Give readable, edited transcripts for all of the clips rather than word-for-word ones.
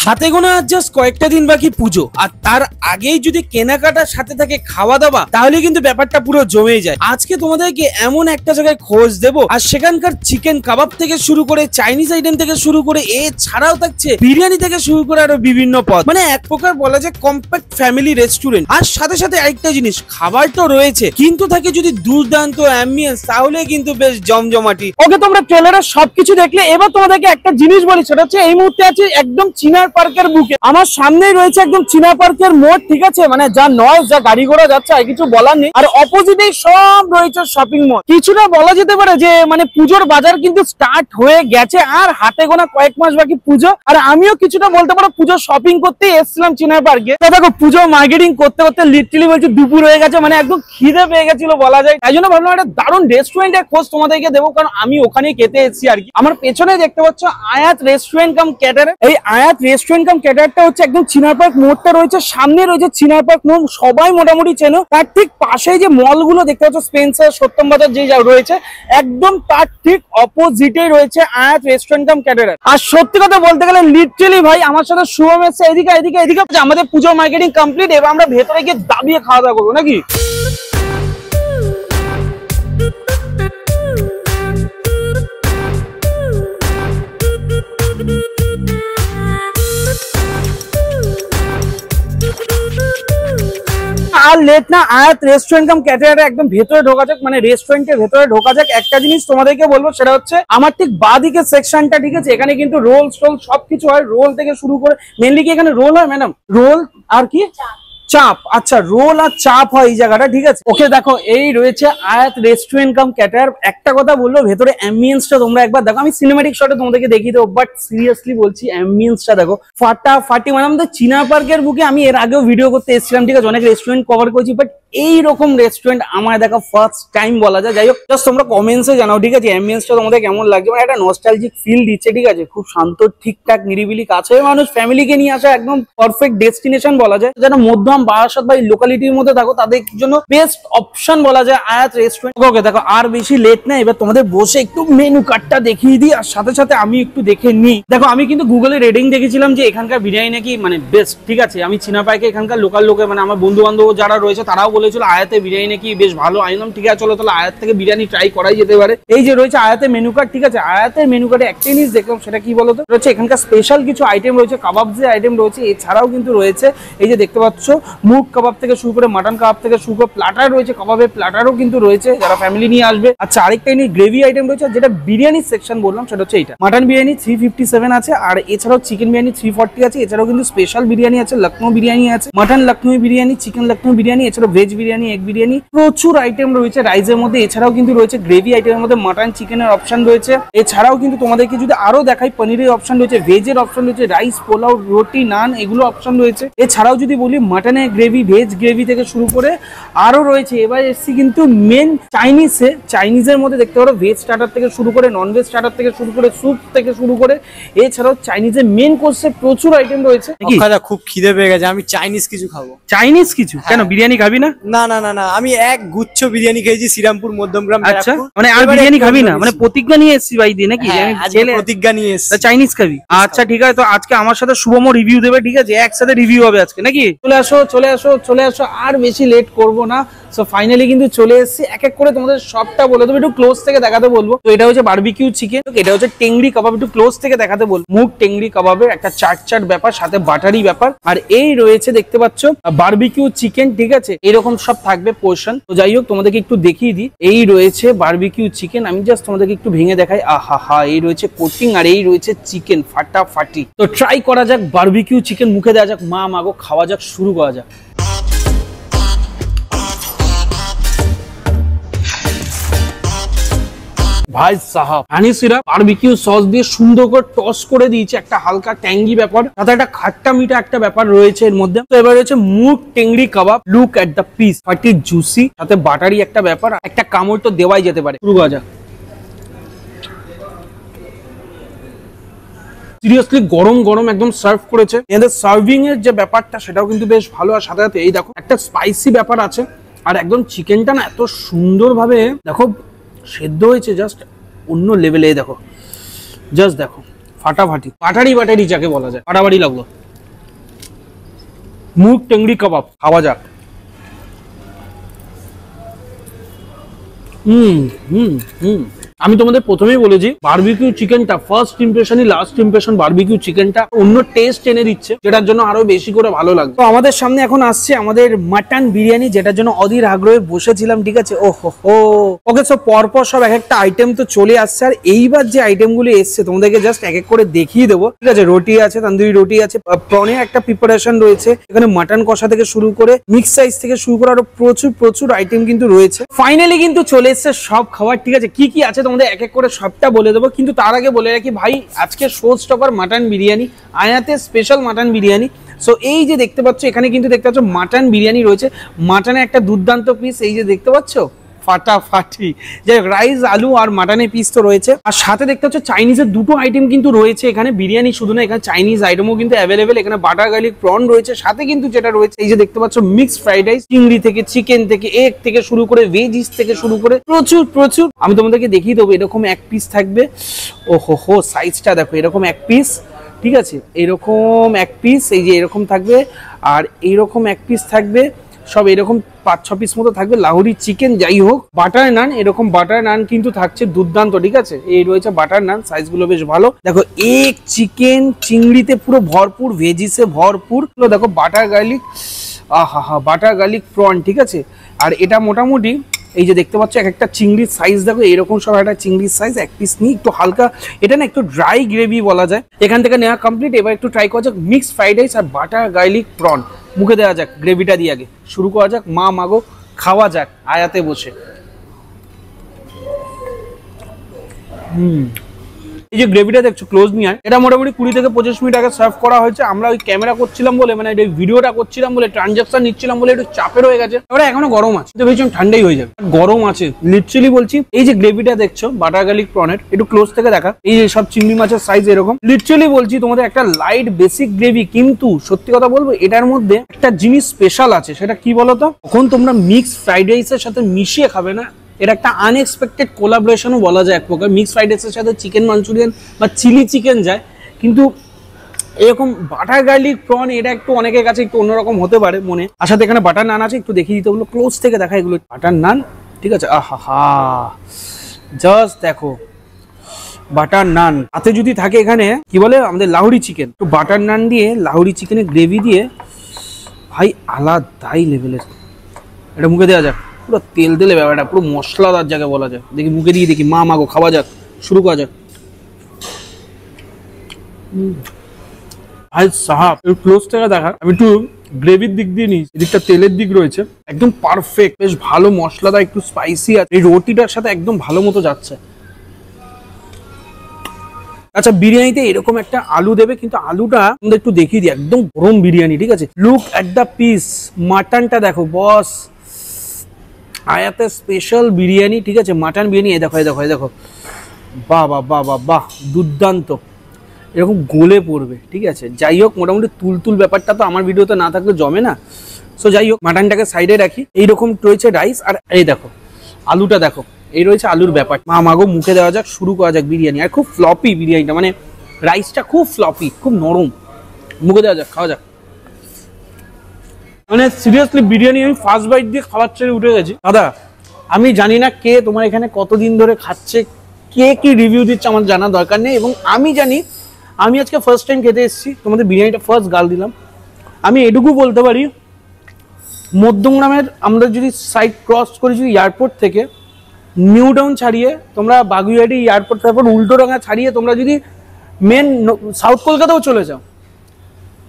হাতে গোনা জাস্ট কয়েকটা দিন বাকি পুজো, আর তার আগেই যদি কেনাকাটার সাথে থাকে খাওয়া দাওয়া, তাহলে কিন্তু ব্যাপারটা পুরো জমে যায়। আজকে তোমাদেরকে এমন একটা জায়গায় খোঁজ দেবো, আর সেখানকার চিকেন কাবাব থেকে শুরু করে চাইনিজ আইটেম থেকে শুরু করে এছাড়াও থাকছে বিরিয়ানি থেকে শুরু করে আরো বিভিন্ন পদ, মানে এক প্রকার বলা যায় কম্প্যাক্ট ফ্যামিলি রেস্টুরেন্ট। আর সাথে সাথে আরেকটা জিনিস, খাবার তো রয়েছে কিন্তু থাকে যদি দুর্দান্ত অ্যাম্বিয়েন্স, তাহলে কিন্তু বেশ জমজমাটি। ওকে, তোমরা ট্রেলারে সবকিছু দেখলে, এবার তোমাদেরকে একটা জিনিস বলি, সেটা হচ্ছে এই মুহূর্তে আছে একদম চিনার পার্কের বুকে। আমার সামনেই রয়েছে একদম চিনা পার্কের মোড়, ঠিক আছে, মানে যা নয়েজ, যা গাড়ি ঘোড়া যাচ্ছে আর কিছু বলার নেই। আর অপোজিটেই সব রয়েছে শপিং মল। কিছুটা বলা যেতে পারে যে মানে পুজোর বাজার কিন্তু স্টার্ট হয়ে গেছে, আর হাতে গোনা কয়েক মাস বাকি পুজো। আর আমিও কিছুটা বলতে পারো পুজো শপিং করতে এসেছিলাম চিনা পার্কে। তো দেখো পুজো মার্কেটিং করতে করতে লিটারালি বলছি দুপুর হয়ে গেছে, মানে একদম খিদে পেয়ে গেছিল বলা যায়। তাই জন্য ভাবলাম একটা দারুণ রেস্টুরেন্টের খোঁজ তোমাদেরকে দেবো, কারণ আমি ওখানেই খেতে এসেছি আর কি। আমার পেছনে দেখতে পাচ্ছ আয়াত রেস্টুরেন্ট কাম ক্যাটার। এই আয়াত রেস্টুরেন্ট কাম ক্যাটারটা হচ্ছে একদম চিনার পার্ক মোড়টা রয়েছে, সামনে রয়েছে চিনার পার্ক মোড়, সবাই মোটামুটি চেনো। তার ঠিক পাশে যে মল গুলো দেখতে পাচ্ছ, স্পেন্সার, সত্যম বাজার যে রয়েছে, একদম তার ঠিক অপোজিটে রয়েছে আয়াত রেস্টুরেন্ট কাম ক্যাটার। আর সত্যি কথা বলতে গেলে লিটারালি ভাই আমার সাথে শুভম এসছে এদিকে এদিকে এদিকে। আমাদের পুজো মার্কেটিং কমপ্লিট, এবার আমরা ভেতরে গিয়ে দাবিয়ে খাওয়া দাওয়া করবো নাকি। আর লেট না, আয়াত রেস্টুরেন্ট কাম ক্যাটারে একদম ভেতরে ঢোকা যাক, মানে রেস্টুরেন্টের ভেতরে ঢোকা যাক। একটা জিনিস তোমাদেরকে বলবো, সেটা হচ্ছে আমার ঠিক বাঁদিকের সেকশনটা, ঠিক আছে, এখানে কিন্তু রোল টোল সবকিছু হয়। রোল থেকে শুরু করে মেনলি কি এখানে রোল হয় ম্যাডাম? রোল আর কি চাপ, আচ্ছা রোল আর চাপ হয় এই জায়গাটা, ঠিক আছে। ওকে দেখো এই রয়েছে আয়াত রেস্টুরেন্ট কাম ক্যাটার। একটা কথা বলবো, ভেতরে অ্যাম্বিয়েন্সটা তোমরা একবার দেখো। আমি সিনেম্যাটিক শটে তোমাদেরকে দেখিয়ে দেবো, বাট সিরিয়াসলি বলছি অ্যাম্বিয়েন্সটা দেখো ফাটাফাটি। মানে আমাদের চিনা পার্কের বুকে আমি এর আগেও ভিডিও করতে এসেছিলাম, ঠিক আছে, অনেক রেস্টুরেন্ট কভার করেছি, বাট এইরকম রেস্টুরেন্ট আমার দেখা ফার্স্ট টাইম বলা যায়। যাই হোক, জাস্ট তোমরা কমেন্টসে জানাও, ঠিক আছে, অ্যাম্বিয়েন্সটা তোমাদের কেমন লাগছে। মানে একটা নস্টালজিক ফিল দিচ্ছে, ঠিক আছে, খুব শান্ত, ঠিকঠাক, নিরিবিলি, কাছে মানুষ ফ্যামিলিকে নিয়ে আসা একদম পারফেক্ট ডেস্টিনেশন বলা যায়। যারা মধ্যম বারাসাত বা লোকালিটির মধ্যে থাকো, তাদের জন্য বেস্ট অপশন বলা যায় আয়াত রেস্টুরেন্ট। ওকে দেখো আর বেশি লেট না, এবার তোমাদের বসে একটু মেনু কার্ডটা দেখিয়ে দিই, আর সাথে সাথে আমি একটু দেখে নিই। দেখো আমি কিন্তু গুগলে রেটিং দেখেছিলাম যে এখানকার বিরিয়ানি নাকি মানে বেস্ট, ঠিক আছে। আমি চিনা পাইকে এখানকার লোকাল লোকে, মানে আমার বন্ধু বান্ধব যারা রয়েছে, তারাও বলেছিল আয়াতে বিরিয়ানি নাকি বেশ ভালো। আইলাম ঠিক আছে, চলো তাহলে আয়াত থেকে বিরিয়ানি ট্রাই করাই যেতে পারে। এই যে রয়েছে আয়াতের মেনু কার্ড, ঠিক আছে। আয়াতের মেনু কার্ডে একটা জিনিস দেখলাম, সেটা কি বলতো, রয়েছে এখানকার স্পেশাল কিছু আইটেম রয়েছে, কাবাব যে আইটেম রয়েছে, এছাড়াও কিন্তু রয়েছে এই যে দেখতে পাচ্ছ মুগ কাবাব থেকে শুরু করে মাটন কাবাব থেকে শুরু করে প্লাটার রয়েছে, কাবাবের প্লাটারও কিন্তু রয়েছে যারা ফ্যামিলি নিয়ে আসবে। আচ্ছা আরেকটা জিনিস গ্রেভি আইটেম রয়েছে, যেটা বিরিয়ানির সেকশন বললাম, সেটা হচ্ছে এইটা। মাটন বিরিয়ানি 357 আছে, আর এছাড়াও চিকেন বিরিয়ানি 340 আছে। এছাড়াও কিন্তু স্পেশাল বিরিয়ানি আছে, লখনৌ বিরিয়ানি আছে, মাটন লখনৌ বিরিয়ানি, চিকেন লখনৌ বিরিয়ানি, এছাড়াও ভেজ বিরিয়ানি, এগ বিরিয়ানি, প্রচুর আইটেম রয়েছে রাইসের মধ্যে। এছাড়াও কিন্তু রয়েছে গ্রেভি আইটেমের মধ্যে মাটন চিকেনের অপশন রয়েছে। এছাড়াও কিন্তু তোমাদেরকে যদি আরো দেখাই, পনিরের অপশন রয়েছে, ভেজের অপশন রয়েছে, রাইস, পোলাও, রুটি, নান, এগুলো অপশন রয়েছে। এছাড়াও যদি বলি মাটনের গ্রেভি, ভেজ গ্রেভি থেকে শুরু করে আরো রয়েছে। এবার এসছি কিন্তু মেন চাইনিজে। চাইনিজের মধ্যে দেখতে পারো ভেজ স্টার্টার থেকে শুরু করে, নন ভেজ স্টার্টার থেকে শুরু করে, স্যুপ থেকে শুরু করে, এছাড়াও চাইনিজের মেন কোর্সে প্রচুর আইটেম রয়েছে। খুব খিদে পেয়ে গেছে, আমি চাইনিজ কিছু খাবো। চাইনিজ কিছু? কেন বিরিয়ানি খাবি না? না না না না, আমি এক গুচ্ছ বিরিয়ানি খেয়েছি শ্রীরামপুর মধ্যমগ্রাম। আচ্ছা মানে আর বিরিয়ানি খাবি না? মানে প্রতিজ্ঞা নিয়ে এসেছি ভাই দিয়ে নাকি? প্রতিজ্ঞা নিয়ে এসেছি, চাইনিজ খাবি? আচ্ছা ঠিক আছে, তো আজকে আমার সাথে শুভম রিভিউ দেবে, ঠিক আছে, একসাথে রিভিউ হবে আজকে নাকি? চলে আসো চলে আসো চলে আসো, আর বেশি লেট করবো না। সো ফাইনালি কিন্তু চলে এসেছি। এক এক করে তোমাদের সবটা বলে দেবো, একটু ক্লোজ থেকে দেখাতে বলবো। তো এটা হচ্ছে বারবিকিউ চিকেন, এটা হচ্ছে টেংরি কাবাব, একটু ক্লোজ থেকে দেখাতে বলবো। মুগ টেংরি কাবাবের একটা চাট চাট ব্যাপার, সাথে বাটারি ব্যাপার। আর এই রয়েছে দেখতে পাচ্ছ বারবিকিউ চিকেন, ঠিক আছে, এরকম সব থাকবে পোর্শন। তো যাই হোক তোমাদেরকে একটু দেখিয়ে দিই। এই রয়েছে বারবিকিউ চিকেন, আমি জাস্ট তোমাদেরকে একটু ভেঙে দেখাই। আহা হা, এই রয়েছে কোটিং, আর এই রয়েছে চিকেন ফাটাফাটি। তো ট্রাই করা যাক বারবিকিউ চিকেন, মুখে দেওয়া যাক, মা মাগো খাওয়া যাক, শুরু করা যাক। ভাই সাহাব, হানি সিরাপ বারবিকিউ সস দিয়ে সুন্দর করে টস করে দিয়েছে, একটা হালকা ট্যাঙ্গি ব্যাপার, সাথে একটা খাট্টা মিঠা একটা ব্যাপার রয়েছে এর মধ্যে। তো এবার হচ্ছে মুগ টেংরি কাবাব, লুক এট দ্য পিস, ফাটি জুসি, সাথে বাটারি একটা ব্যাপার, একটা কামড় তো দেওয়াই যেতে পারে। শুরু করা যাক। সিরিয়াসলি গরম গরম একদম সার্ভ করেছে। এদের সার্ভিং এর যে ব্যাপারটা, সেটাও কিন্তু বেশ ভালো। আর সাথে সাথে এই দেখো একটা স্পাইসি ব্যাপার আছে, আর একদম চিকেনটা না এত সুন্দর ভাবে দেখো সেদ্ধ হয়েছে, জাস্ট অন্য লেভেলে। দেখো জাস্ট দেখো ফাটাফাটি, বাটারি বাটারি যাকে বলা যায়, ফাটাফাটি লাগলো। মুগ টেংরি কাবাব খাওয়া যাক। আমি তোমাদের প্রথমেই বলেছি বারবিকিউ চিকেনটা ফার্স্ট ইমপ্রেশনই লাস্ট ইমপ্রেশন। বারবিকিউ চিকেনটা অন্য টেস্ট এনে দিচ্ছে, যেটার জন্য আরো বেশি করে ভালো লাগবে। তো আমাদের সামনে এখন আসছে আমাদের মাটন বিরিয়ানি, যেটার জন্য অধীর আগ্রহে বসেছিলাম, ঠিক আছে। ওহো ওকে, সব পরপর সব এক একটা আইটেম তো চলে আসছে। আর এইবার যে আইটেম গুলো এসছে তোমাদেরকে জাস্ট এক এক করে দেখিয়ে দেবো, ঠিক আছে। রুটি আছে, তন্দুরি রুটি আছে, প্রনের একটা প্রিপারেশন রয়েছে এখানে, মাটন কষা থেকে শুরু করে মিক্স রাইস থেকে শুরু করে আরো প্রচুর প্রচুর আইটেম কিন্তু রয়েছে। ফাইনালি কিন্তু চলে এসছে সব খাবার, ঠিক আছে। কি কি আছে তোমাদের এক এক করে সবটা বলে দেবো, কিন্তু তার আগে বলে রাখি ভাই, আজকে শো স্টপার মাটন বিরিয়ানি, আয়াতে স্পেশাল মাটন বিরিয়ানি। সো এই যে দেখতে পাচ্ছ এখানে কিন্তু দেখতে পাচ্ছ মাটন বিরিয়ানি রয়েছে, মাটনের একটা দুর্দান্ত পিস এই যে দেখতে পাচ্ছ, ফাটাফাটি। যাই হোক, রাইস আলু আর মাটনের পিস তো রয়েছে, আর সাথে দেখতে পাচ্ছ চাইনিজের দুটো আইটেম কিন্তু রয়েছে এখানে। বিরিয়ানি শুধু না, এখানে চাইনিজ আইটেমও কিন্তু অ্যাভেলেবেল। এখানে বাটার গার্লিক প্রন রয়েছে, সাথে কিন্তু যেটা রয়েছে এই যে দেখতে পাচ্ছ মিক্সড ফ্রাইড রাইস, চিংড়ি থেকে, চিকেন থেকে, এগ থেকে শুরু করে, ভেজিস থেকে শুরু করে প্রচুর প্রচুর। আমি তোমাদেরকে দেখিয়ে দেবো, এরকম এক পিস থাকবে। ওহো সাইজটা দেখো, এরকম এক পিস, ঠিক আছে। এরকম এক পিস এই যে এরকম থাকবে, আর এইরকম এক পিস থাকবে, সব এরকম 5-6 পিস মতো থাকবে। লাহোরি চিকেন, যাই হোক বাটার নান, এরকম বাটার নান কিন্তু থাকছে দুর্দান্ত, ঠিক আছে। এই রয়েছে বাটার নান, সাইজগুলো বেশ ভালো। দেখো এগ, চিকেন, চিংড়িতে পুরো ভরপুর, ভেজিসে ভরপুর। দেখো বাটার গার্লিক, আহা বাটার গার্লিক প্রন, ঠিক আছে। আর এটা মোটামুটি এই যে দেখতে পাচ্ছ এক একটা চিংড়ির সাইজ দেখো, এরকম সব একটা চিংড়ির সাইজ। এক পিস নিই, একটু হালকা, এটা না একটু ড্রাই গ্রেভি বলা যায়। এখান থেকে নেওয়া কমপ্লিট। এবার একটু ট্রাই করা যাক মিক্সড ফ্রাইড রাইস আর বাটার গার্লিক প্রন। মুখে দেওয়া যাক গ্রেভিটা দিয়ে, আগে শুরু করা যাক। মা মাগো, খাওয়া যাক আয়াতে বসে। এই যে গ্রেভিটা দেখছো ক্লোজ নিয়ে, এটা মোটামুটি 20 থেকে 25 মিনিট আগে সার্ভ করা হয়েছে। আমরা ওই ক্যামেরা করছিলাম বলে, মানে ভিডিওটা করছিলাম বলে, ট্রানজাকশন নিচ্ছিলাম বলে একটু চাপের হয়ে গেছে। এবার এখনো গরম আছে, তো ভীষণ ঠান্ডাই হয়ে যাবে, গরম আছে লিটারালি বলছি। এই যে গ্রেভিটা দেখছো বাটার গার্লিক প্রনের, একটু ক্লোজ থেকে দেখা। এই যে সব চিংড়ি মাছের সাইজ এরকম, লিটারালি বলছি তোমাদের একটা লাইট বেসিক গ্রেভি। কিন্তু সত্যি কথা বলবো, এটার মধ্যে একটা জিনিস স্পেশাল আছে, সেটা কি বলতো, তখন তোমরা মিক্সড ফ্রাইড রাইসের সাথে মিশিয়ে খাবে না, এটা একটা আনএক্সপেক্টেড কোলাবোরেশনও বলা যায় এক প্রকার। মিক্সড ফ্রাইড রাইসের সাথে চিকেন মাঞ্চুরিয়ান বা চিলি চিকেন যায়, কিন্তু এরকম বাটার গার্লিক প্রন এটা একটু অনেকের কাছে একটু অন্যরকম হতে পারে মনে। আর সাথে এখানে বাটার নান আছে, একটু দেখিয়ে দিতে বললো, ক্লোজ থেকে দেখা এগুলো বাটার নান, ঠিক আছে। আহা জাস্ট দেখো বাটার নান, হাতে যদি থাকে এখানে কি বলে আমাদের লাহোরি চিকেন, তো বাটার নান দিয়ে লাহোরি চিকেনের গ্রেভি দিয়ে, ভাই আলাদাই লেভেলের। এটা মুখে দেওয়া যাক, পুরো তেল তেলে ব্যাপারটা, পুরো মশলাদার জায়গায় বলা যায়। দেখি মুখে দিয়ে দেখি, মা মাগো খাওয়া যাক, শুরু করা যাক। ভাই সাহাব, একটু ক্লোজ থেকে দেখা, আমি একটু গ্রেভির দিক দিয়ে নিই, এদিকটা তেলের দিক রয়েছে, একদম পারফেক্ট, বেশ ভালো মশলাদার, একটু স্পাইসি আছে। এই রুটিটার সাথে একদম ভালো মতো যাচ্ছে। আচ্ছা, বিরিয়ানিতে এরকম একটা আলু দেবে, কিন্তু আলুটা আমাদের একটু দেখিয়ে দিই, একদম গরম বিরিয়ানি, ঠিক আছে। লুক এট দ্য পিস, মাটনটা দেখো বস, আয়াতে স্পেশাল বিরিয়ানি, ঠিক আছে। মাটন বিরিয়ানি, এই দেখো এই দেখো এই দেখো, বাহ বাহ বাহ বাহ বাহ, দুর্দান্ত, এরকম গলে পড়বে, ঠিক আছে। যাই হোক, মোটামুটি তুলতুল ব্যাপারটা তো আমার ভিডিওতে না থাকলে জমে না। সো যাই হোক, মাটনটাকে সাইডে রাখি। এইরকম রয়েছে রাইস, আর এই দেখো আলুটা দেখো, এই রয়েছে আলুর ব্যাপার। মা মাগো, মুখে দেওয়া যাক, শুরু করা যাক বিরিয়ানি। আর খুব ফ্লপি বিরিয়ানিটা, মানে রাইসটা খুব ফ্লপি, খুব নরম। মুখে দেওয়া যাক, খাওয়া যাক। মানে সিরিয়াসলি বিরিয়ানি আমি ফার্স্ট বাইট দিয়ে খাবার ছেড়ে উঠে গেছি। দাদা, আমি জানি না কে তোমার এখানে কতদিন ধরে খাচ্ছে, কে কি রিভিউ দিচ্ছে আমার জানা দরকার নেই। এবং আমি জানি, আমি আজকে ফার্স্ট টাইম খেতে এসেছি, তোমাদের বিরিয়ানিটা ফার্স্ট গাল দিলাম। আমি এটুকু বলতে পারি, মধ্যমগ্রামের আমরা যদি সাইড ক্রস করি, যদি এয়ারপোর্ট থেকে নিউ টাউন ছাড়িয়ে তোমরা বাগুইয়াটি এয়ারপোর্ট, তারপর উল্টোডাঙ্গা ছাড়িয়ে তোমরা যদি মেন সাউথ কলকাতাও চলে যাও,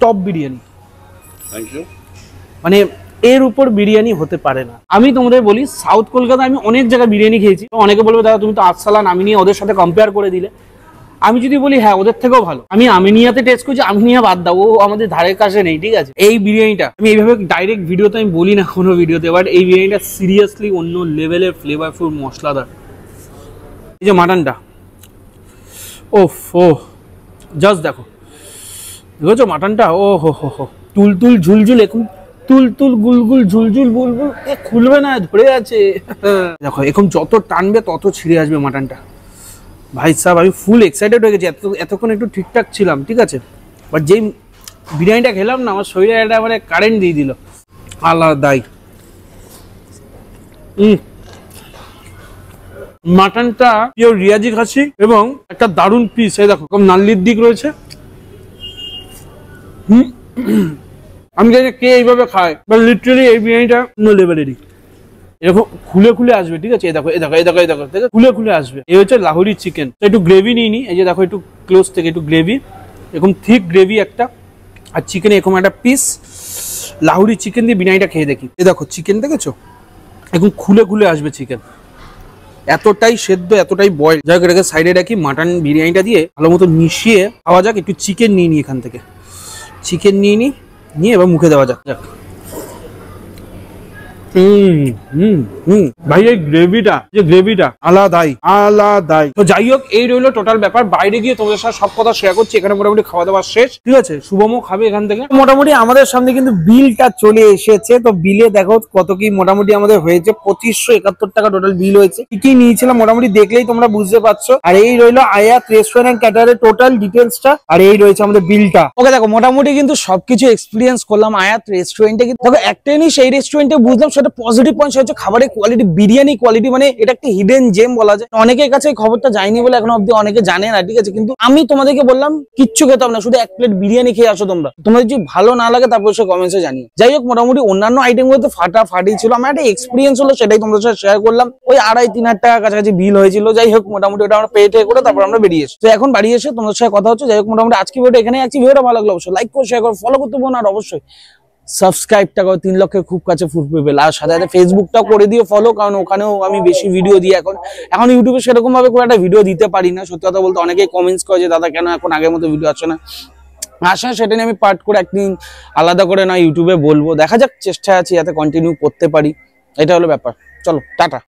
টপ বিরিয়ানি, মানে এর উপর বিরিয়ানি হতে পারে না। আমি তোমাদের বলি, সাউথ কলকাতা আমি অনেক জায়গায় বিরিয়ানি খেয়েছি। অনেকে বলবে দাদা তুমি তো আরসালান নামি নিয়ে ওদের সাথে কম্পেয়ার করে দিলে। আমি যদি বলি হ্যাঁ ওদের থেকেও ভালো, আমি আমিনিয়াতে টেস্ট করছি, আমিনিয়া বাদ দাও, ও আমাদের ধারের কাছে নেই, ঠিক আছে। এই বিরিয়ানিটা আমি এইভাবে ডাইরেক্ট ভিডিওতে আমি বলি না কোনো ভিডিওতে, বাট এই বিরিয়ানিটা সিরিয়াসলি অন্য লেভেলের, ফ্লেভারফুল, মশলাদার। এই যে মাটনটা, ওফ ও জাস্ট দেখো, দেখেছো মাটনটা, ও হো হো হো, তুলতুল ঝুলঝুল, এখন তুলতুল গুলগুল ঝুলঝুল বুলবুল, এ খুলবে না, ধরে আছে। দেখো এখন যত টানবে তত ছিঁড়ে আসবে মাটনটা। ভাই সাহেব আমি ফুল এক্সাইটেড হয়ে গেছি, এতক্ষণ একটু ঠিকঠাক ছিলাম, ঠিক আছে, বাট যেই বিরিয়ানিটা খেলাম না আমার শরীরে একটা মানে কারেন্ট দিয়ে দিল আলাদাই। মাটনটা পিওর রিয়াজি খাসি এবং একটা দারুণ পিস, এই দেখো কম নাল্লির দিক রয়েছে। আমি জানি কে এইভাবে খায়, বাট লিটারালি এই বিরিয়ানিটা অন্য লেভেলেরই। এরকম খুলে খুলে আসবে, ঠিক আছে, এই দেখো এই দেখো এই দেখো এই দেখো, খুলে খুলে আসবে। এই হচ্ছে লাহোরি চিকেন, একটু গ্রেভি নিয়ে নি, এই যে দেখো একটু ক্লোজ থেকে একটু গ্রেভি, এরকম থিক গ্রেভি একটা, আর চিকেনে এরকম একটা পিস। লাহোরি চিকেন দিয়ে বিরিয়ানিটা খেয়ে দেখি। এই দেখো চিকেন দেখেছো, এখন খুলে খুলে আসবে চিকেন, এতটাই সেদ্ধ এতটাই বয়েল। যাই হোক এটাকে সাইডে রাখি, মাটন বিরিয়ানিটা দিয়ে ভালো মতো মিশিয়ে খাওয়া যাক। একটু চিকেন নিয়ে নিই এখান থেকে, চিকেন নিয়ে এবার মুখে দেওয়া যাক। ভাই এই গ্রেভিটা আলাদাই। তো যাই হোক এই রইলো টোটাল ব্যাপার। বাইরে গিয়ে তোমাদের সাথে সব কথা শেয়ার করছি। এখানে মোটামুটি খাওয়া দাওয়া শেষ, ঠিক আছে, শুভমও খাবে এখান থেকে। মোটামুটি আমাদের সামনে কিন্তু বিলটা চলে এসেছে। তো বিলে দেখো কত কি মোটামুটি আমাদের হয়েছে, 2571 টাকা টোটাল বিল হয়েছে। কি নিয়েছিলাম মোটামুটি দেখলেই তোমরা বুঝতে পারছো। আর এই রইলো আয়াত রেস্টুরেন্ট এন্ড ক্যাটারের টোটাল ডিটেলসটা, আর এই রয়েছে আমাদের বিলটা। ওকে দেখো মোটামুটি কিন্তু সবকিছু এক্সপিরিয়েন্স করলাম আয়াত রেস্টুরেন্টে। কিন্তু দেখো একটা জিনিস সেই রেস্টুরেন্টে বুঝলাম, সেটা পজিটিভ পয়েন্ট, সেটা হচ্ছে খাবারের কোয়ালিটি, বিরিয়ানি কোয়ালিটি, মানে এটা একটা হিডেন জেম বলা যায়। অনেকের কাছে এই খবরটা যায়নি বলে এখনো অব্দি অনেকে জানে না, ঠিক আছে, কিন্তু আমি তোমাদেরকে বললাম কিচ্ছু খেতে হবে না, শুধু 1 প্লেট বিরিয়ানি খেয়ে আসো তোমরা। তোমাদের যদি ভালো না লাগে তারপর সে কমেন্টসে জানিয়ে। যাই হোক মোটামুটি অন্যান্য আইটেম গুলো তো ফাটাফাটি ছিল, আমার একটা এক্সপিরিয়েন্স হলো সেটাই তোমাদের সাথে শেয়ার করলাম। ওই 2.5-3 টাকা কাছাকাছি বিল হয়েছিল। যাই হোক মোটামুটি ওটা আমরা পে করে তারপর আমরা বেরিয়ে এসেছি। তো এখন বাড়ি এসে তোমাদের সাথে কথা হচ্ছে। যাই হোক মোটামুটি আজকে ভিডিওটা এখানে আছি। ভিডিওটা ভালো লাগলো অবশ্যই লাইক করো, শেয়ার করো, ফলো করতে পারো, আর অবশ্যই সাবস্ক্রাইবটা করো। 3 লক্ষের খুব কাছে ফুড পিপল। আর সাথে সাথে ফেসবুকটাও করে দিও ফলো, কারণ ওখানেও আমি বেশি ভিডিও দিই। এখন ইউটিউবে সেরকম ভাবে খুব একটা ভিডিও দিতে পারি না, সত্যি কথা বলতে। অনেকেই কমেন্টস করে যে দাদা কেন এখন আগের মতো ভিডিও আসছে না। সেটা নিয়ে আমি পার্ট করে একদিন আলাদা করে না ইউটিউবে বলবো। দেখা যাক, চেষ্টা আছি যাতে কন্টিনিউ করতে পারি। এটা হলো ব্যাপার। চলো টাটা।